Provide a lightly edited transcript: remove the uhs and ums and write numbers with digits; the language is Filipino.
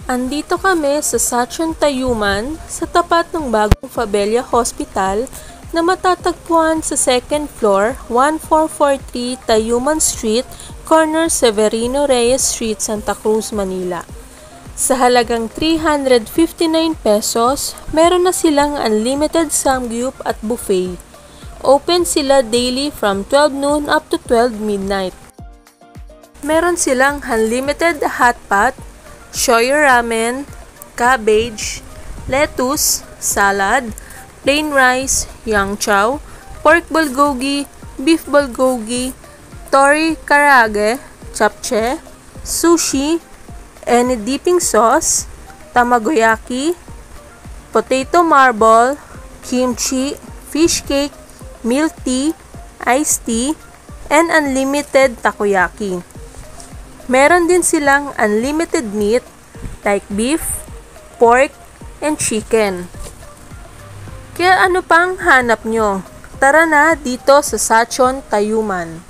Andito kami sa Sachon, Tayuman, sa tapat ng bagong Fabella Hospital na matatagpuan sa 2nd floor, 1443 Tayuman Street, corner Severino Reyes Street, Santa Cruz, Manila. Sa halagang 359 pesos, meron na silang unlimited samgyup at buffet. Open sila daily from 12 noon up to 12 midnight. Meron silang unlimited hot pot, shoyu ramen, cabbage, lettuce, salad, plain rice, yang chow, pork bulgogi, beef bulgogi, tori karage, japchae, sushi, any dipping sauce, tamagoyaki, potato marble, kimchi, fish cake, milk tea, iced tea, and unlimited takoyaki. Meron din silang unlimited meat like beef, pork, and chicken. Kaya ano pang hanap nyo? Tara na dito sa Sachon, Tayuman.